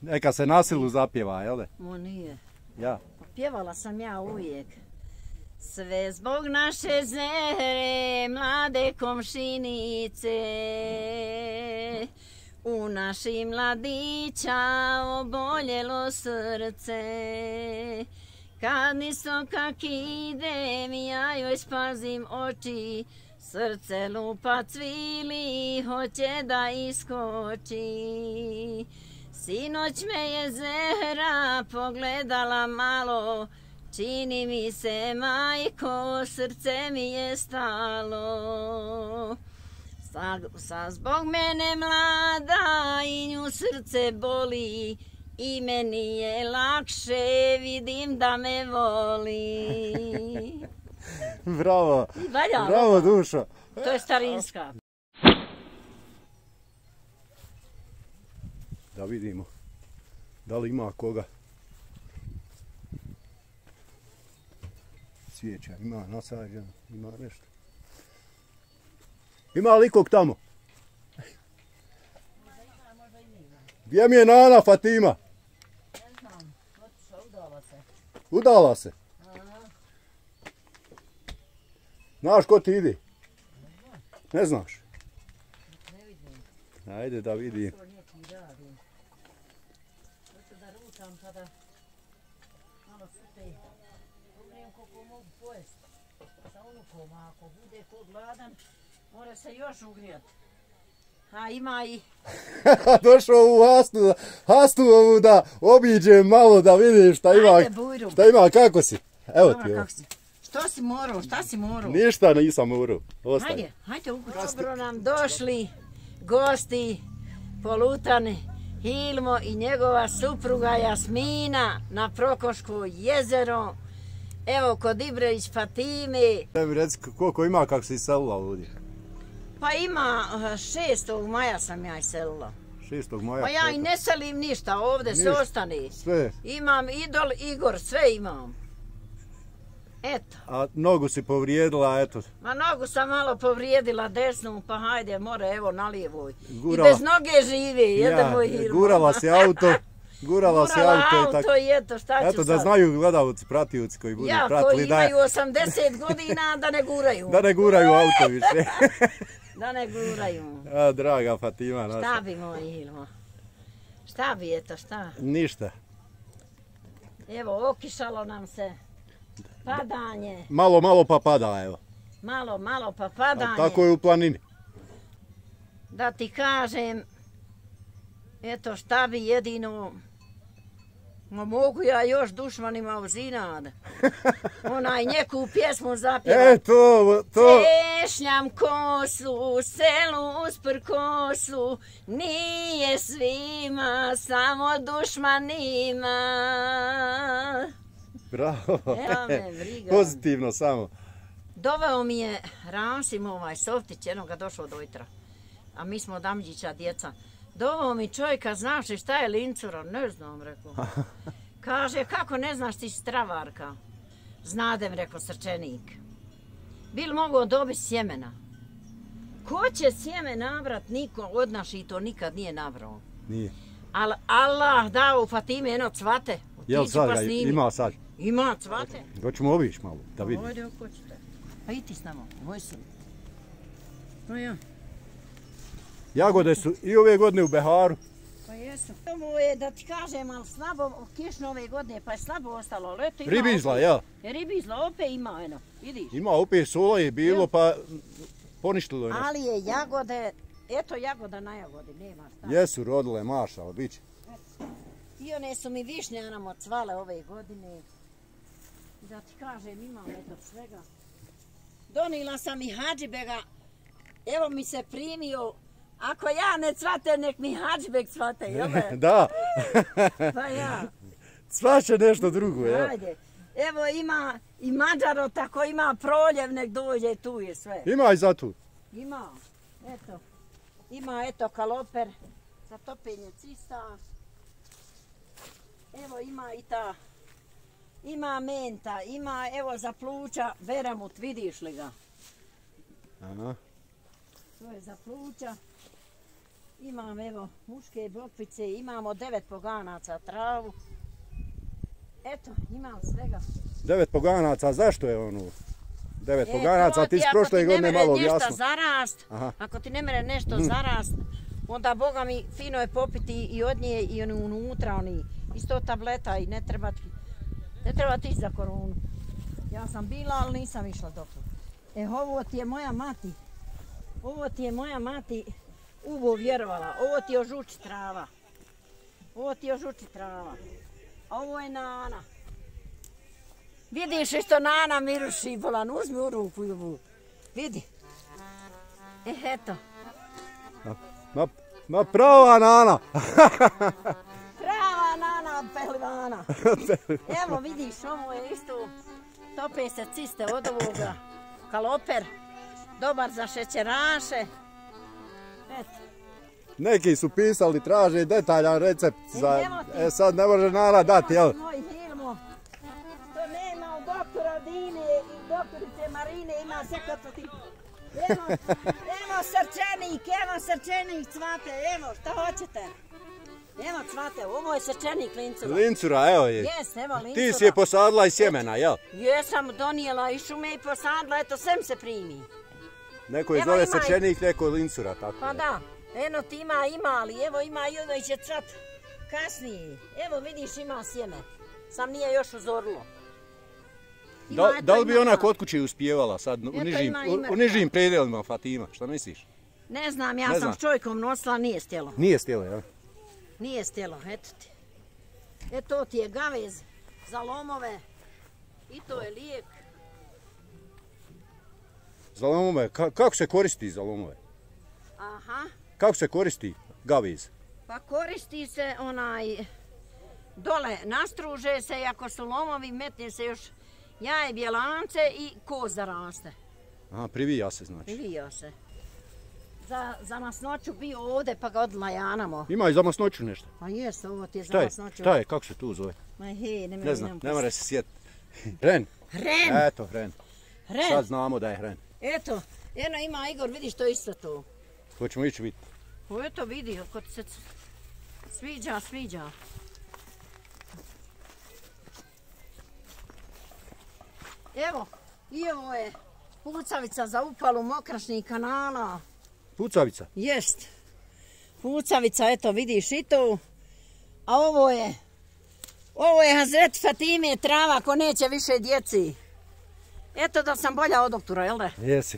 Neka se na silu zapjeva, jel' de? Mo nije. Ja. Pjevala sam ja uvijek. Sve zbog naše Zere, mlade komšinice, u našim mladića oboljelo srce. Kad niso kak idem, ja joj spazim oči, srce lupa cvili, hoće da iskoči. Sinoć me je Zehra pogledala malo, čini mi se, majko, srce mi je stalo. Sad zbog mene mlada i nju srce boli, i meni je lakše, vidim da me voli. Bravo, Valja, bravo dušo. to je starinska. Da vidimo, da li ima koga. Cvijeća ima nasađeno, ima nešto. Ima li ikog tamo? Gdje mi je Nana Fatima? Ne znam, udala se. Udala se? Znaš ko ti ide? Ne znaš? Ne vidim. Ajde da vidim. To neki radim. Hoću da ručam pa da malo supe. Ugrijem koliko mogu pojesti. Sa unukom, a ako bude ko gladan, mora se još ugrijati. A ima i... Došao u Hasnu ovu da obiđem malo da vidim šta ima. Ajde, bujrum. Šta ima, kako si? Evo ti ovo. Što si morao, šta si morao? Ništa nisam morao. Ostaje. Hajde, hajde u kuću. Dobro nam došli gosti Polutane, Hilmo i njegova supruga Jasmina na Prokoško jezero. Evo kod Ibrejić Fatime. Tebi reci koliko ima kako si iselila ovdje? Pa ima 6. maja sam ja iselila. 6. maja? Pa ja i ne selim ništa, ovdje se ostane. Sve. Imam idol, Igor, sve imam. Eto. A nogu si povrijedila, eto. Ma nogu sam malo povrijedila desnu, pa hajde, more, evo na lijevoj. Gurala. I bez noge živi, jedan moj Hilmo. Gurala si auto. Gurala si auto i tako. I eto, šta ću Eto sad? da znaju gledalci, pratioci koji budu Ja, pratili koji imaju 80 godina, da ne guraju. da ne guraju auto više. Da ne guraju. A, draga Fatima naša. Šta bi moj Hilmo? Šta bi, eto, šta? Ništa. Evo, okišalo nam se. Padanje. Malo pa pada, evo. Malo pa padanje. A tako je u planini. Da ti kažem, eto šta bi jedino, ma mogu ja još dušmanima uzinad. Onaj neku pjesmu zapjeva. To. Češljam kosu, selu usprkosu, nije svima, samo dušmanima. Bravo. Evo me briga. Pozitivno samo. Doveo mi je Rasim ovaj Softić, jednoga došao do jutra. A mi smo Damđića djeca. Doveo mi čovjeka, znaš li šta je lincura? Ne znam, rekao. Kaže, kako ne znaš ti stravarka? Znadem, rekao Srčenik. Bil mogao dobiti sjemena? Ko će sjeme nabrat? Niko od naših to nikad nije nabrao. Nije. Ali Allah dao u Fatime jedno cvate. Jel Otiđi sad pa ga snimi. ima sad? Ima cvate. Hoćemo obići malo, da vidimo. Ovdje ako ćete. Pa i ti s nama, moj sin. No ja. Jagode su i ove godine u Beharu. Pa jesu. Ovo je da ti kažem, ali slabo kišno ove godine, pa je slabo ostalo. Leto ima Ribizla, opet. ja. Ribizla opet ima, eno, vidiš. Ima opet sola je bilo, pa poništilo je nešto. Ali je jagode, eto jagoda na jagodi, nema šta. Jesu rodile, mašala, bit će. I one su mi višnje nam ocvale ove godine. Da ti kažem, imam eto svega. Donila sam i Hadžibega, evo mi se primio. Ako ja ne cvate, nek mi Hadžbeg cvate, jel? Da. Pa ja. Cvaće nešto drugo, jel? Ajde. Evo ima i Mađaro, tako ima proljev, nek dođe, tu je sve. Ima i za tu. Ima, eto. Ima, eto, kaloper za topenje cista. Evo ima i ta. Ima menta, ima, evo, za pluća, veremut, vidiš li ga? Aha. To je za pluća. Imam evo muške bokvice, imamo 9 poganaca travu. Eto, imam svega. 9 poganaca, zašto je ono? 9 poganaca, ti s prošle godine malo objasno. Ako ti ne mere nešto zarast, onda Boga mi fino je popiti i od nje i oni unutra, oni isto tableta i ne treba ti ići za koronu. Ja sam bila, ali nisam išla doktor. Ovo ti je moja mati. Ovo ti je moja mati uvo vjerovala. Ovo ti je žuči trava. Ovo ti je žuči trava. A ovo je Nana. Vidiš što Nana miruši, bolan, uzmi u ruku Jubu. Vidi. Eto. Ma prava Nana. Prava Nana od pehlivana. Evo vidiš, ovo je isto. Tope se ciste od ovoga. Kaloper. Dobar za šećeraše. Eto. Neki su pisali, traže detaljan recept za... sad ne može Nana dati, jel? Moj Hilmo. To nema u doktora Dine i doktorice Marine, ima sve kod ti. Evo srčenik cvate, evo šta hoćete. Evo cvate, ovo je srčenik lincura. Lincura, evo je. Jes, evo lincura. Ti si je posadila iz sjemena, jel? Jesam donijela iz šume i posadila, eto sem se primi. Neko je zove srčenik, neko je lincura, tako. Pa da, eno ti ima, ali evo ima i ovo će cvat kasnije. Evo vidiš ima sjeme, sam nije još uzorilo. Da li bi ona kod kuće uspijevala sad u nižim predelima Fatima, šta misliš? Ne znam, ja sam s čovjekom nosila, nije stjelo. Nije stjelo, jel? Nije stjelo, eto ti. Eto ti je gavez za lomove i to je lijek. Za lomove, kako se koristi za lomove? Aha. Kako se koristi gavez? Pa koristi se dole nastruže se i ako su lomovi metne se još jaje bjelance i koza raste. Aha, privija se znači. Privija se. Za masnoću bio ovdje pa ga odlajanamo. Ima i za masnoću nešto? Pa jes, ovo ti je za masnoću. Šta je, kako se tu zove? Ma hej, ne znam, ne mora se sjetiti. Hren. Hren. Eto, hren. Sad znamo da je hren. Eto, eno ima Igor, vidiš to isto to. Hoćemo ići vidjeti. Eto vidi, ako ti se sviđa. Evo, i ovo je pucavica za upalu mokrašnih kanala. Pucavica? Jest. Pucavica, eto vidiš i to. A ovo je Hazret Fatime trava ako neće više djeci. Eto da sam bolja od doktora, jel da? Jesi.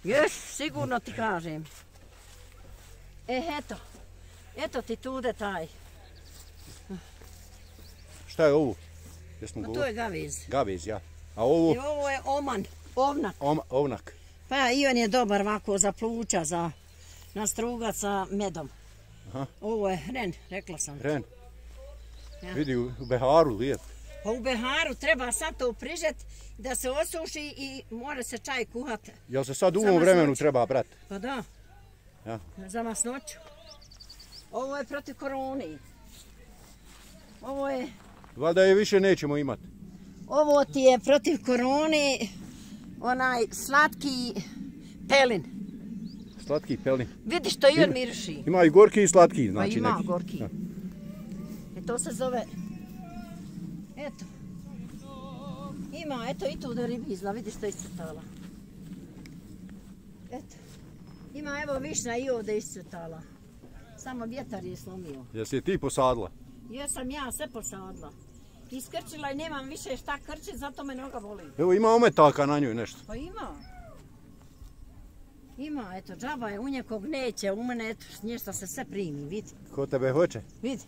Jes, sigurno ti kažem. Eto ti tude taj. Šta je ovo? To je gavez. Gavez, ja. A ovo? I ovo je ovnak. Ovnak. Pa i on je dobar ovako za pluća, za nastrugat sa medom. Ovo je hren, rekla sam. Hren. Vidi u beharu lijep. Pa u beharu treba sad to prižet da se osuši i mora se čaj kuhat. Jel se sad u ovom vremenu treba brati? Pa da. Za masnoću. Ovo je protiv koroni. Ovo je... Valjda je više nećemo imati. Ovo ti je protiv korone onaj slatki pelin. Slatki pelin. Vidiš to i on miriši. Ima i gorki i slatki, znači neki. Pa ima gorki. To se zove... Eto. Ima, eto i tu da ribizla, vidiš to iscrtala. Eto. Ima evo višnja i ovdje iscrtala. Samo vjetar je slomio. Jesi je ti posadila? Jesam ja sve posadila. Iskrčila i nemam više šta krčiti, zato me noga boli. Evo ima ometaka na njoj nešto. Pa ima. Ima, eto, džaba je u nekog neće, u mene eto, nešto se sve primi, vidi. Ko tebe hoće? Vidi.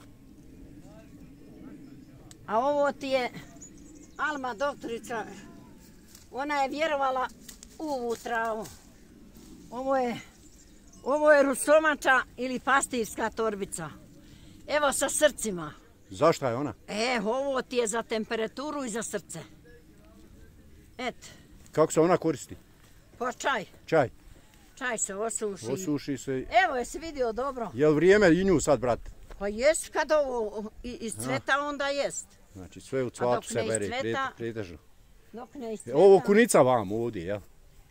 A ovo ti je Alma doktorica, ona je vjerovala u ovu travu. Ovo je rusomača ili pastirska torbica. Evo sa srcima. Zašto je ona? Ovo ti je za temperaturu i za srce. Eto. Kako se ona koristi? Pa čaj. Čaj? Čaj se osuši. Osuši se. Evo, jesi vidio dobro? Je li vrijeme i nju sad, brat? Pa jest, kad ovo iscveta, onda jest. Znači sve u cvatu se beri, pritežu. Dok ne iscveta... Ovo kunica vam ovdje, jel?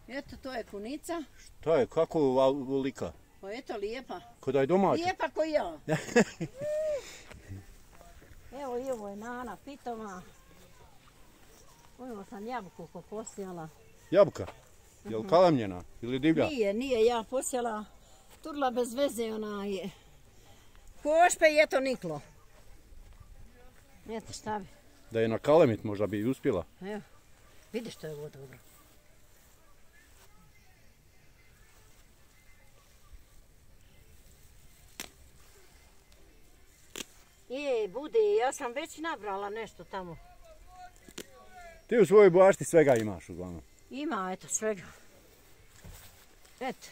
Eto, to je kunica. Šta je, kako lika? Pa eto, lijepa. Ko da je domaća. Lijepa ko ja. Evo i ovo je Nana pitoma. Ovo sam jabuku posijala. Jabuka? Je li kalemljena ili divlja? Nije, ja posijala. Turla bez veze, ona je. Košpe i eto niklo. Eto šta bi. Da je na kalemit možda bi uspjela. Evo, vidiš što je ovo dobro. Budi, ja sam već nabrala nešto tamo. Ti u svojoj bašti svega imaš uglavnom. Ima, eto, svega. Eto.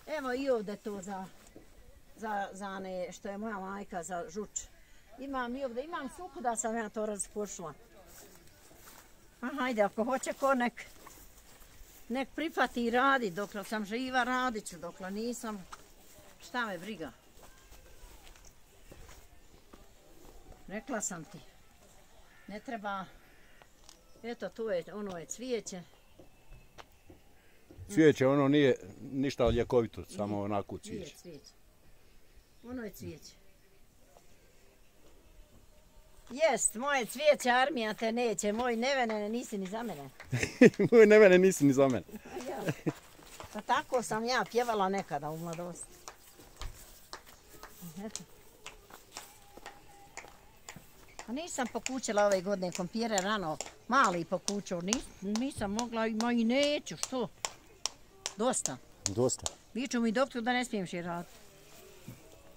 Evo i ovdje to za ne, što je moja majka, za žuč. Imam i ovdje, imam suku da sam ja to razpošla. A hajde, ako hoće ko nek pripati i radi, dokle sam živa radit ću, dokle nisam, šta me briga. Rekla sam ti, ne treba, eto tu je, ono je cvijeće. Cvijeće, ono nije ništa ljekovito, samo onako cvijeće. Nije cvijeće, ono je cvijeće. Jest, moje cvijeće, armija te neće, moj nevene nisi ni za mene. Moj nevene nisi ni za mene. Pa tako sam ja pjevala nekada u mladosti. Eto. A nisam pokućila ove godine kompire rano, mali pokućao, nisam mogla, ma i neću, što? Dosta. Dosta. Viču mi doktor da ne smijem širati.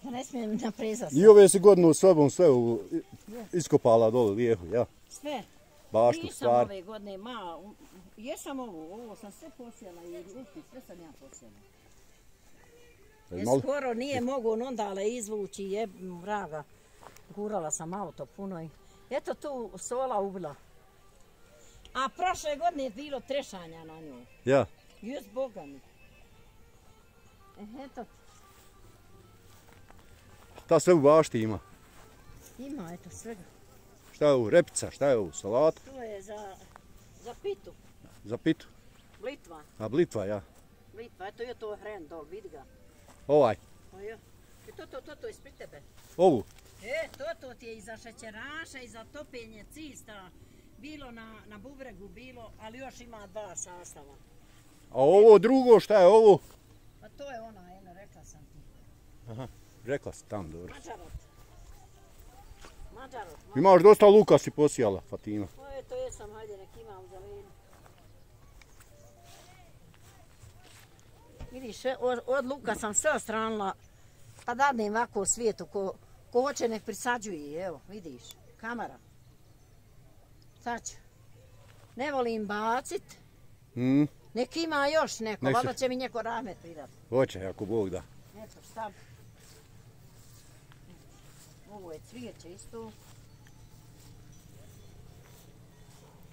Da ne smijem naprezati. I ove si godinu sobom sve iskopala dole lijehu, ja? Sve. Baštu, nisam stvar. ove godine, jesam ovo sam sve posijala i rupi, sve sam ja posijala. Skoro nije mogu ondale izvući, vraga. Gurala sam auto puno i eto tu sola ubila. A prošle godine je bilo trešanja na njoj. Ja. Jes Boga mi. Eto. Ta sve u bašti ima? Ima, eto svega. Šta je ovo, repica, šta je ovo, salata? To je za pitu. Za pitu? Blitva. A blitva, ja. Blitva, eto je to hren dol, vidi ga. Ovaj? O ja. I to je ispred tebe. Ovu? To ti je i za šećeraša i za topenje cista. Bilo na bubregu, bilo, ali još ima dva sastava. A ovo drugo, šta je ovo? Pa to je ona, rekla sam ti. Aha, rekla si tam, dobro. Mađarot. Imaš dosta luka si posijala, Fatima. To jesam, hajde nek imam za vinu. Vidiš, od luka sam sve ostranila, pa dadnem ovako u svijetu, ko hoće nek prisađuje, evo, vidiš, kamera. Sad ću. Ne volim bacit. Nek ima još neko, valjda će mi neko rahmet pridat. Hoće, ako Bog da. Eto, šta? Ovo je cvijeće isto.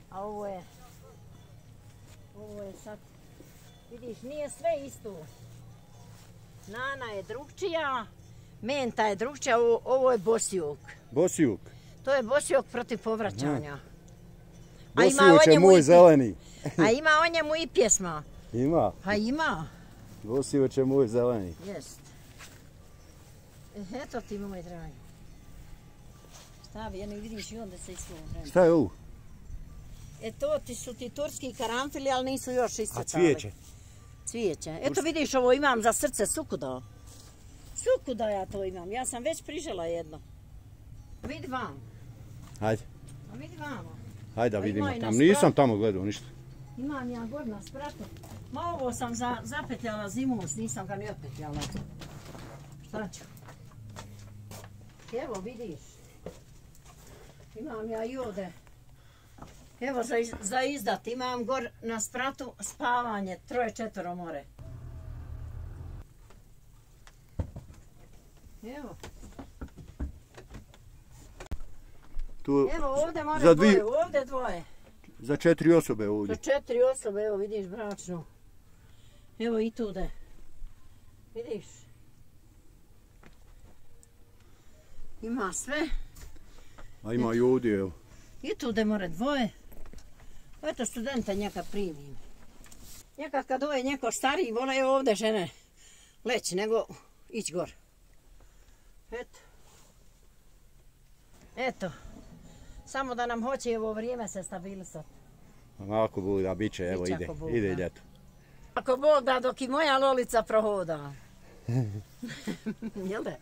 A ovo je sad, vidiš, nije sve isto. Nana je drugčija, menta je drugčija, ovo je bosijuk. Bosijuk? To je bosijuk protiv povraćanja. Bosijuk je moj zeleni. A ima o njemu i pjesma. Ima? Pa ima. Bosijuk je moj zeleni. Jest. Eto ti moj dragi. Stavi, jedno vidiš i onda se islovo vremena. Šta je ovo? To ti su ti turski karanfili, ali nisu još iscrtali. A cvijeće? Cvijeće. Eto vidiš, ovo imam za srce sukuda. Sukuda ja to imam. Ja sam već prižela jedno. Vidi vam. Hajde. A vidi vamo. Hajde da vidimo tamo. Nisam tamo gledao ništa. Imam ja god na spratu. Ma ovo sam zapetljala zimus, nisam ga ni otpetljala. Šta ću? Evo vidiš. Imam ja i ovdje. Evo za izdat, imam gor na spratu spavanje, 3-4 more. Evo. Evo ovdje more dvoje, ovdje dvoje. Za 4 osobe ovdje. Za 4 osobe, evo vidiš bračno. Evo i tude. Vidiš. Ima sve. A ima i ovdje, evo. I tude more dvoje. Eto studenta njega primim. Nekad kad ovaj neko stariji vole ovdje žene leći, nego ići gor. Eto. Samo da nam hoće ovo vrijeme se stabilisati. Ako Bog da, bit će, evo ide ljeto. Ako Bog da, dok i moja Lolica prohoda. Jel da?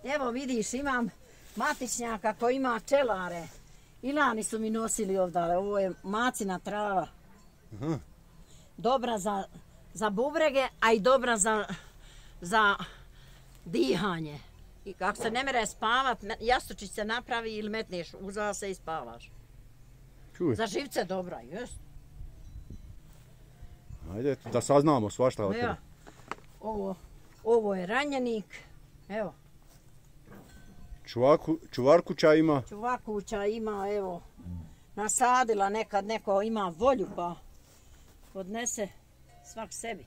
Evo vidiš, imam matičnjaka koji ima čelare. I lani su mi nosili ovdje, ovo je macina trava. Dobra za bubrege, a i dobra za dihanje. I kako se ne mere spavat, jastučić se napravi ili metneš uza se i spavaš. Čuj. Za živce dobra, jest. Ajde, da saznamo svašta o tebe. Ovo je ranjenik, evo. Čuvarkuća ima? Čuvarkuća ima, evo. Nasadila nekad, neko ima volju pa odnese svak sebi.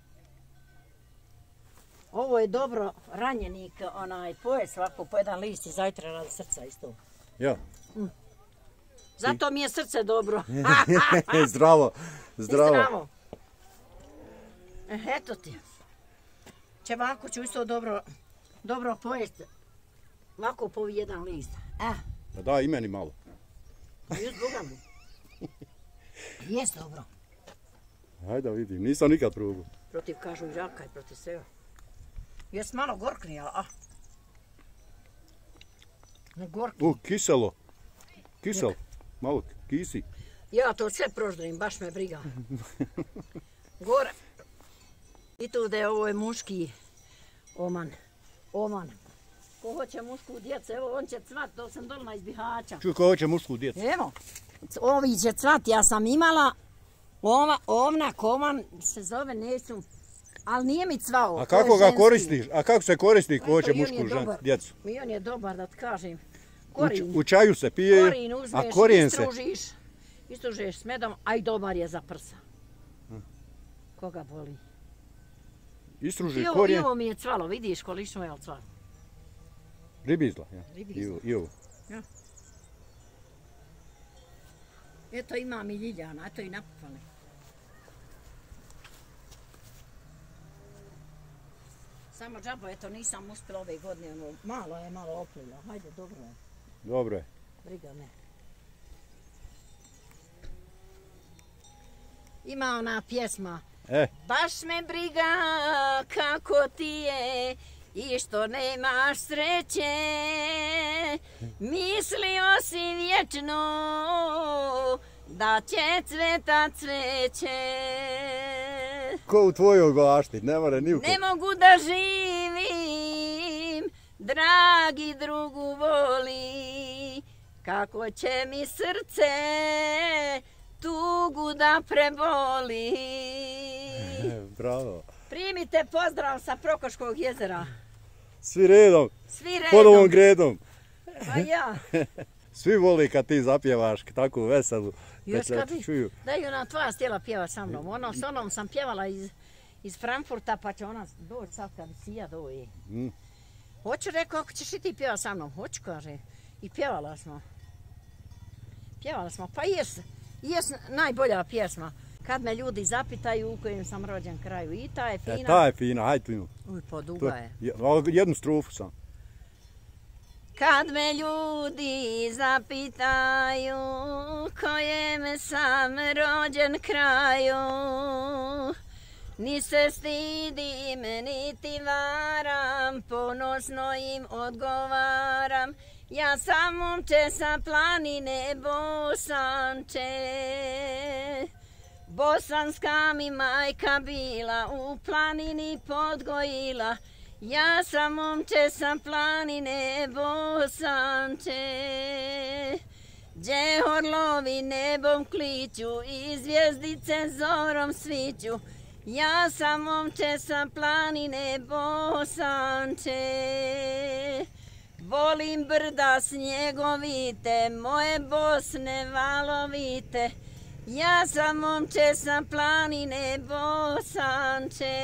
Ovo je dobro ranjenik, poje svako po jedan list i zajtra radi srca isto. Ja. Zato mi je srce dobro. Zdravo. Eto ti. Čevaku ću isto dobro pojesti. Ovako po jedan list. Pa da, i meni malo. Jes Boga mi. Jes dobro. Hajde da vidim, nisam nikad probao. Protiv kažu i raka i protiv svega. Jes malo gorkni, gorkni. Kiselo. Kisel. Malo kisi. Ja to sve proždrim, baš me briga. Gore. I tu da je ovo je muški oman. Ko hoće mušku djecu, evo on će cvat, to sam dolna iz Bihaća. Čuj, ko hoće mušku djecu? Evo, ovi će cvat, ja sam imala, ovna koman se zove, neću, ali nije mi cvao. A kako ga koristiš? A kako se koristi ko hoće mušku djecu? I on je dobar, da ti kažem. Korin. U čaju se pije, korin uzmeš, a korijen se... Istružiš s medom, a i dobar je za prsa. Koga boli? Istruži korijen... I ovo mi je cvalo, vidiš količno je li cvalo. Ribizla, ja. I ovo. Ja. Eto imam i ljiljana, eto i napupali. Samo džabo, eto nisam uspjela ove godine, malo je oplilo, hajde, dobro je. Dobro je. Briga me. Ima ona pjesma. Baš me briga kako ti je i što nemaš sreće. Mislio si vječno da će cveta cveće. Ko u tvojoj glašti, ne more ni u ko. Ne mogu da živim, dragi drugu voli, kako će mi srce tugu da preboli. Bravo. Primite pozdrav sa Prokoškog jezera. Svi redom. Pod ovom gredom. Pa ja. Svi voli kad ti zapjevaš takvu veselu. Još kad da je ona tvoja stjela pjeva sa mnom. S onom sam pjevala iz Frankfurta, pa će ona doći sad kad sija doji. Hoću, rekao, ako ćeš i ti pjeva sa mnom. Hoću, kaže. I pjevala smo. Pa jes najbolja pjesma. Kad me ljudi zapitaju u kojem sam rođen kraju. I ta je fina. Ta je fina, hajde tu imam. Uj, poduga je. Jednu strofu sam. Kad me ljudi zapitaju kojem sam rođen kraju, ni se stidim, niti varam, ponosno im odgovaram. Ja sam momče sa planine Bosanče, bosanska mi majka bila, u planini podgojila. Ja sam momče sa planine Bosanče, gdje orlovi nebom kliću i zvijezdice zorom sviću. Ja sam momče sa planine Bosanče, volim brda snjegovite, moje Bosne valovite. Ja sam momče sa planine Bosanče,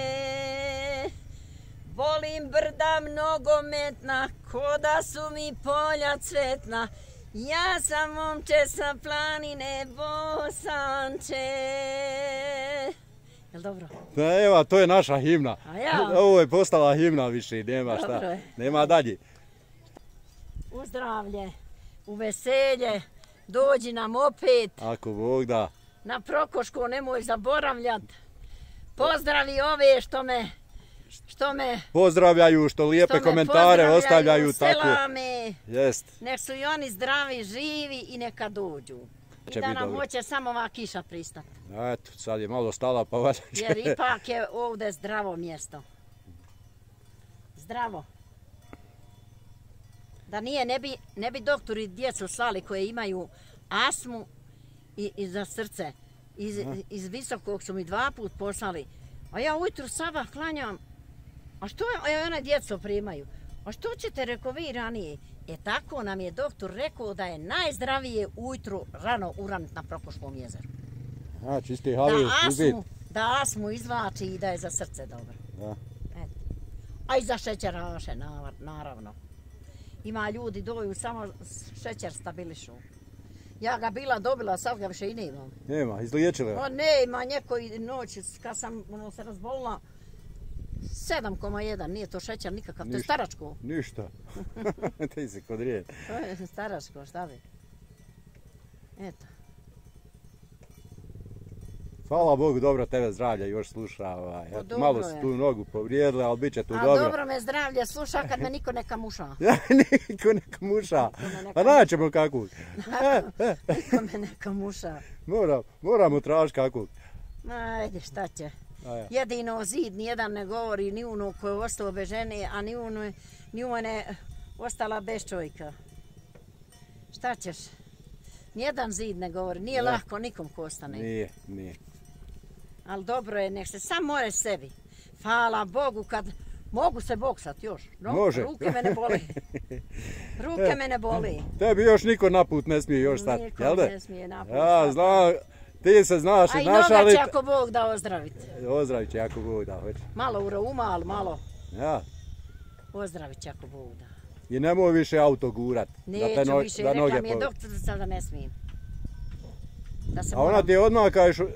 volim brda mnogometna, ko da su mi polja cvetna. Ja sam momče sa planine Bosanče, Jel dobro? Evo, to je naša himna. A ja? Ovo je postala himna više, nema šta. Nema dalje. U zdravlje, u veselje, dođi nam opet. Ako Bog da. Na Prokošku nemoj zaboravljat. Pozdravi ove što me pozdravljaju, što lijepe komentare ostavljaju tako. Selame. Jest. Nek su i oni zdravi, živi i neka dođu. I da nam hoće samo ova kiša pristati. Eto, sad je malo stala pa valjda će. Jer ipak je ovdje zdravo mjesto. Zdravo. Da nije, ne bi doktori djecu slali koje imaju astmu i za srce. Iz Visokog su mi 2 put poslali. A ja ujutru sabah klanjam. A što one djeco primaju? A što ćete, reko, vi ranije? Tako nam je doktor rekao da je najzdravije ujutru rano uranit na Prokoškom jezeru. A, čisti haliju, da astmu izvlači i da je za srce dobro. Da. A i za šećeraše, naravno. Ima ljudi doju, samo šećer stabilišu. Ja ga bila dobila, sad ga više i nemam. Nema, izliječila ga? Nema, nekoj noć kad sam se razbolila, 7,1, nije to šećer nikakav, to je staračko. Ništa, ti si kod rije. To je staračko, šta bi? Eto. Hvala Bogu, dobro tebe zdravlja još sluša. Malo si tu nogu povrijedila, ali bit će tu dobro. A dobro me zdravlje sluša kad me niko ne kamuša. Niko ne kamuša. A naćemo kakvog. Niko me ne kamuša. Moramo tražiti kakvog. Ajde, šta će. Jedino zid nijedan ne govori, ni ono koje je ostalo bez žene, a ni one ostala bez čovjeka. Šta ćeš? Nijedan zid ne govori, nije lako nikom ko ostane. Nije. Ali dobro je, nek se sam more sebi. Hvala Bogu kad mogu se boksat još. Može. Ruke me ne boli. Ruke me ne boli. Tebi još niko naput ne smije još stati, jel da? Niko ne smije naput stati. Ja, znam, ti se znaš i našali. A i noga će ako Bog da ozdraviti. Ozdravit će ako Bog da, hoće. Malo u reuma, ali malo. Ja. Ozdravit će ako Bog da. I nemoj više auto gurat. Neću više, rekla mi je doktorica da ne smijem. A ona ti je odmah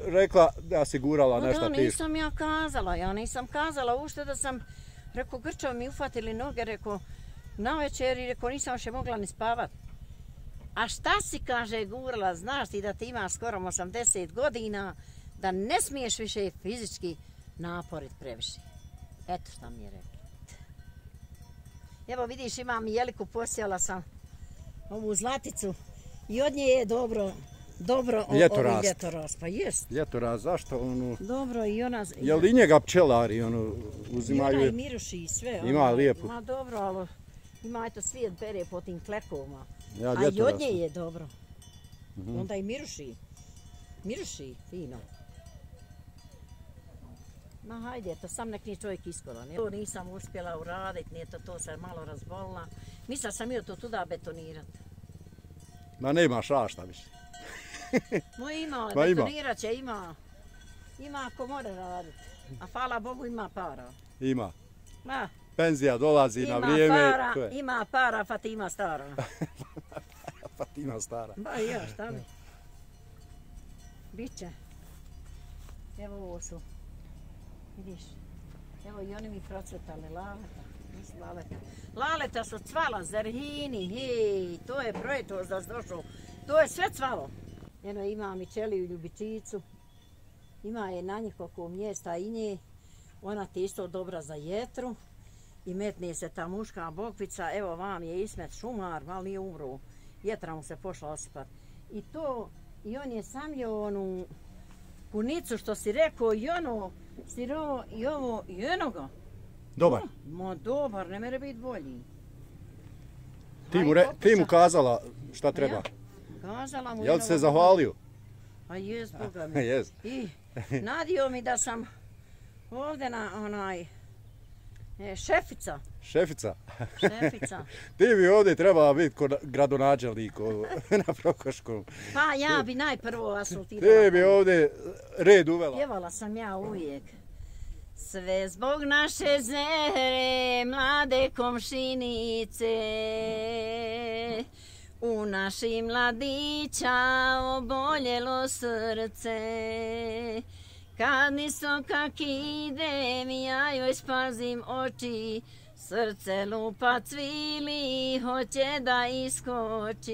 rekla da si gurala nešto tiš. Da, nisam kazala, ušte da sam, reko, grčevo mi ufatili noge, reko, na večer i reko, nisam še mogla ni spavat. A šta si, kaže, gurala, znaš ti da ti ima skoro 80 godina, da ne smiješ više fizički naporit previše. Eto šta mi je rekla. Evo vidiš, imam Jeliku, posijala sam ovu zlaticu i od nje je dobro ljetorast, pa jest. Ljetorast, zašto ono? Dobro i ona... Jel li njega pčelari uzimaju? I ona i miruši i sve. Ima lijepo. Ma dobro, ali ima eto svijet pere po tim klekovima. A i od nje je dobro. Onda i miruši. Miruši, fino. Ma hajde, eto, sam nek nije čovjek iskolan. To nisam uspjela uradit, nije to se malo razbolila. Mislila sam i to tuda betonirat. Ma nema šašta više. Ima, betonirat će, ima. Ima ako mora raditi. A hvala Bogu ima para. Ima. Penzija dolazi na vrijeme. Ima para, Fatima stara. Fatima stara. Ba ja, šta mi? Biće. Evo ovo su. Vidiš. Evo i oni mi procvetali laleta. Laleta su cvala, zerhini, hej, to je projeto da si došao. To je sve cvalo. Eno ima mi čeliju ljubičicu. Ima je na njih oko mjesta i nje. Ona ti isto dobra za jetru. I metne se ta muška bokvica. Evo vam je Ismet šumar, malo nije umro. Jetra mu se pošla osipat. I to, i on je samio onu punicu što si rekao i ono sirovo i ovo i enoga. Dobar. Ma dobar, ne mere biti bolji. Ti mu kazala šta treba? Kazala mu. Jel se zahvalio? A jes, Boga mi. Jes. I nadio mi da sam ovdje na onaj šefica. Šefica? Šefica. Ti bi ovdje trebala biti kod gradonačelnik na Prokoškom. Pa ja bi najprvo asfaltirala. Ti bi ovdje red uvela. Pjevala sam ja uvijek. Sve zbog naše zere, mlade komšinice, u našim mladića oboljelo srce. Kad nisoka idem, ja joj spazim oči, srce lupa cvili, hoće da iskoči.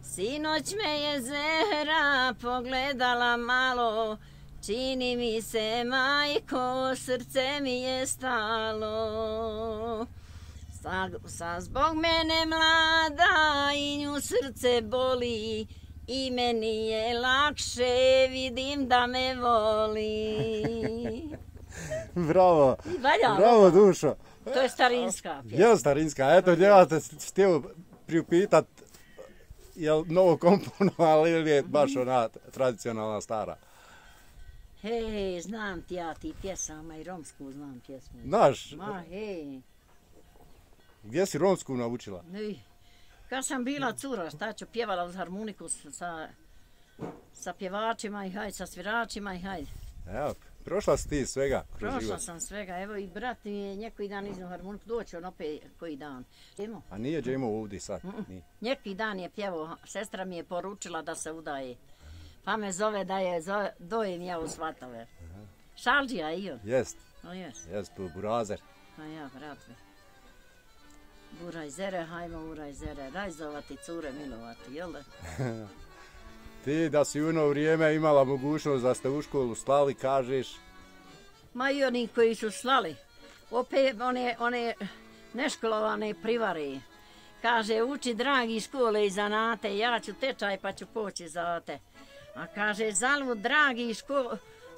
Sinoć me je Zehra pogledala malo, čini mi se, majko, srce mi je stalo. Sad zbog mene mlada i nju srce boli, i meni je lakše, vidim da me voli. Bravo, bravo Dušo. To je starinska pjesma. Je starinska, eto ja te htio priupitat, je li novo komponovali ili je baš ona tradicionalna stara? Hej, znam ti ja ti pjesama i romsku znam pjesmu. Znaš? Ma, hej. Gdje si romsku naučila? Kad sam bila cura, šta ću, pjevala uz harmoniku sa pjevačima i hajde, sa sviračima i hajde. Evo, prošla si ti svega kroz život. Prošla sam svega, evo i brat mi je neki dan iznio harmoniku, doći on opet koji dan. A nije džemo ovdje sad? Neki dan je pjevao, sestra mi je poručila da se udaje. Pa me zove da je dojem ja u svatove. Šalđija i on. Jest. Jest, burazer. A ja, bratve. Buraj zere, hajmo uraj zere, rajzovati cure milovati, jel da? Ti da si u ono vrijeme imala mogućnost da ste u školu slali, kažeš? Ma i oni koji su slali, opet one neškolovane privari. Kaže, uči dragi škole i zanate, ja ću tečaj pa ću poći za te. A kaže, zalud dragi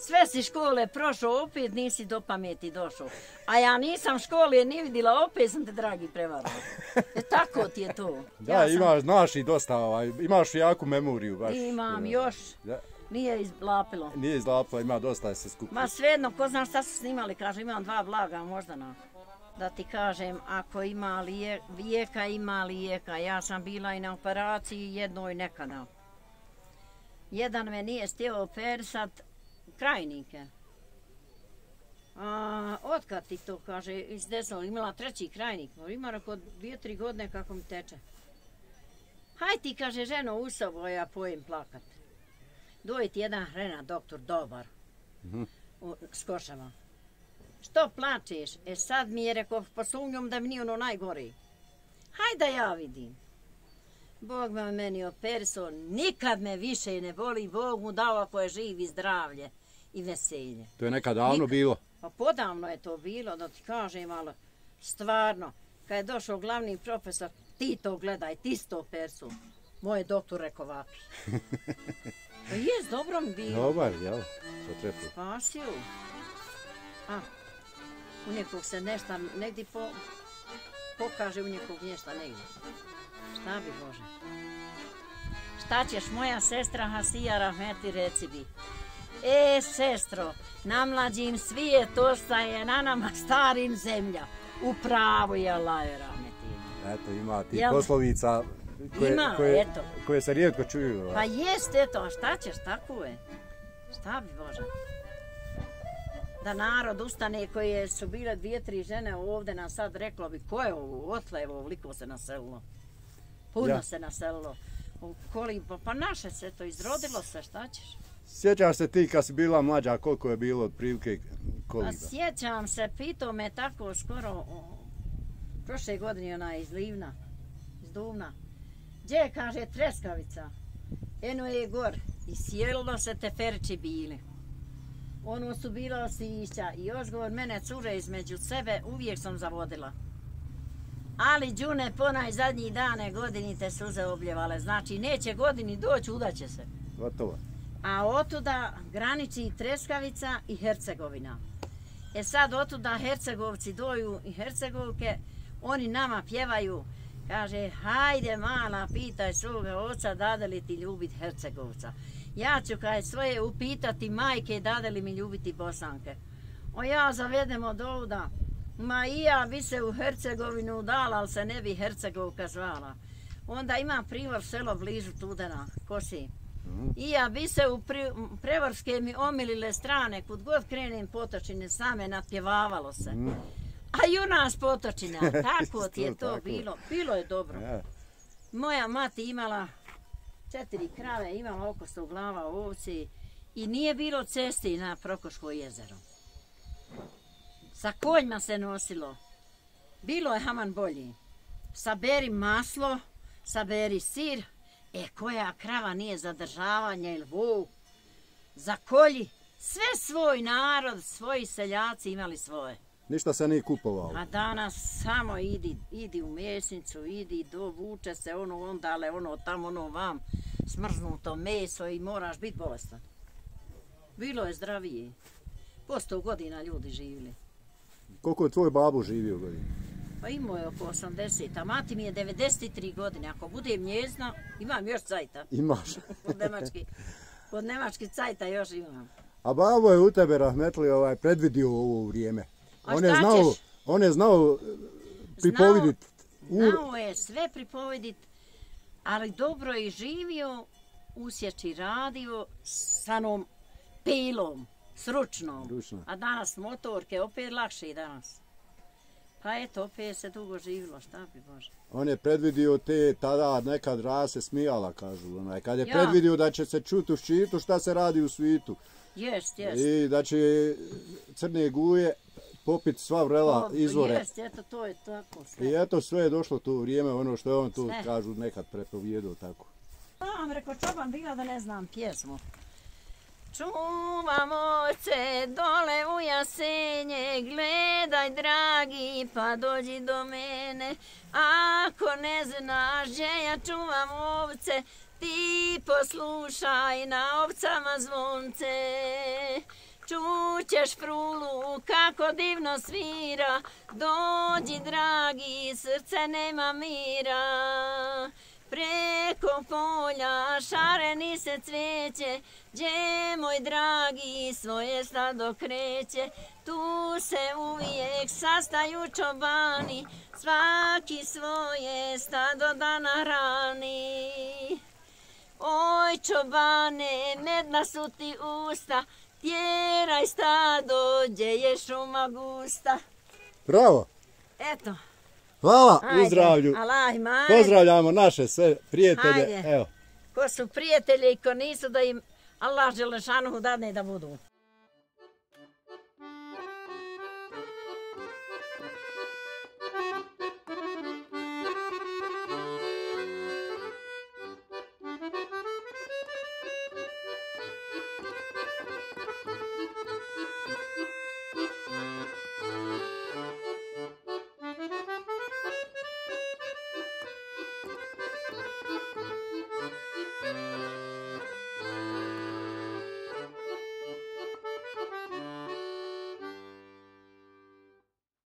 sve si škole prošao, opet nisi do pameti došao. A ja nisam škole ni vidjela, opet sam te dragi prevarala. Tako ti je to. Da, znaš i dosta, imaš jaku memoriju baš. Imam još, nije izlapilo. Nije izlapilo, ima dosta se skupilo. Ma svejedno, ko zna šta su snimali, kaže, imam 2 vlaga možda na... Da ti kažem, ako ima lijeka, ima lijeka. Ja sam bila i na operaciji jednoj nekada. Jedan me nije stjeo operisat, krajnike. Otkad ti to, kaže, iz desnog, imala 3. krajnik. Ima oko 2-3 godine kako mi teče. Haj ti, kaže, ženo, u sobu, ja pojem plakat. Doji ti jedan hrena, doktor, dobar, s košama. Što plačeš? Sad mi je rekao, posumnjom da mi nije ono najgori. Haj da ja vidim. Bog me meni operisao, nikad me više ne boli, Bog mu dao ako je živ i zdravlje i veselje. To je nekad davno bilo? Pa podavno je to bilo, da ti kažem, ali stvarno, kad je došao glavni profesor, ti to gledaj, ti si to operisao. Moj doktor rekao vapi. Pa jes, dobro mi bilo. Dobar, jel? Potrebno. Spasio. U nekog se nešto negdje pokaže, u nekog nešto negdje. Šta bi Bože? Šta ćeš, moja sestra Hasija rahmeti reci bi. Sestro, na mlađim svijet ostaje, na nama starim zemlja. U pravu je Allah rahmeti. Eto, ima ti poslovica koje se rijetko čuju. Pa jest, eto, a šta ćeš, tako je. Šta bi Bože? Da narod ustane koje su bile 2-3 žene ovdje nam sad reklo bi ko je ovo, otle evo ovoliko se naselilo. Puno se naselilo. Pa naše se to izrodilo se, šta ćeš? Sjećaš se ti kad si bila mlađa, koliko je bilo otprilike kolika? Sjećam se, pitao me tako skoro, prošle godine ona iz Livna, iz Duvna. Gdje, kaže, treskavica? Eno je gor i sjelilo se teferići bili. Ono su bila osišća i još govor mene cure između sebe uvijek sam zavodila. Ali džune ponaj zadnjih dane godini te suze obljevale. Znači neće godini doći, udaće se. Gotovo. A otuda graniči Treskavica i Hercegovina. Sad otuda Hercegovci doju i Hercegovke, oni nama pjevaju. Kaže, hajde mala, pitaj svoga oca dade li ti ljubit Hercegovca. Ja ću kaj svoje upitati majke dade li mi ljubiti Bosanke. Ja zavedem od ovda. Ma i ja bi se u Hercegovinu udala, ali se ne bi Hercegovka zvala. Onda ima Privor selo blizu Tudena, Kosi. I ja bi se u Prevorske mi omilile strane, kud god krenem potočine, same natpjevavalo se. A i u nas potočina, tako ti je to bilo. Bilo je dobro. Moja mati imala 4 krave, imala oko 100 glava ovci I nije bilo cesti na Prokoško jezero. Sa konjima se nosilo. Bilo je haman bolji. Saberi maslo, saberi sir. Koja krava nije zadržavanja ili vuk. Zakolji. Sve svoj narod, svoji seljaci imali svoje. Ništa se nije kupovalo. A danas samo idi u mesnicu, idi vuče se ono ondale, ono tamo, ono vam, smrznuto meso i moraš biti bolestan. Bilo je zdravije. Po 100 godina ljudi živjeli. Koliko je tvoj babu živio godina? Pa imao je oko 80, a mati mi je 93 godine. Ako budem njezna, imam još cajta. Imaš? Od nemački cajta još imam. A babo je u tebe, rahmetli, predvidio ovo vrijeme. On je znao pripoviditi. Znao je sve pripoviditi, ali dobro je živio, usjeći radio sa onom pilom, sručnom. A danas motorke, opet lakše i danas. Pa eto, opet se dugo živilo, šta bi Bože. On je predvidio te, tada nekad rase smijala, kažu. Kad je predvidio da će se čuti u ščitu šta se radi u svijetu. Jest. I da će crne guje popiti sva vrela izvore. Jest, eto, to je tako sve. I eto, sve je došlo to vrijeme, ono što je on tu, kažu, nekad prepovijedao tako. Znam, rekao čoban bila da ne znam pjesmu. Čuvam ovce dole u Jasenje, gledaj dragi pa dođi do mene. Ako ne znaš gdje ja čuvam ovce, ti poslušaj na ovcama zvonce. Čućeš frulu kako divno svira, dođi dragi, srce nema mira. Preko polja šareni se cveće, gdje moj dragi svoje stado kreće. Tu se uvijek sastaju čobani, svaki svoje stado da nahrani. Oj čobane, medna su ti usta, tjeraj stado, gdje je šuma gusta. Bravo! Eto. Hvala, u zdravlju. Pozdravljamo naše sve prijatelje. Ko su prijatelji i ko nisu, da im Allah Želešanuhu dadne da budu.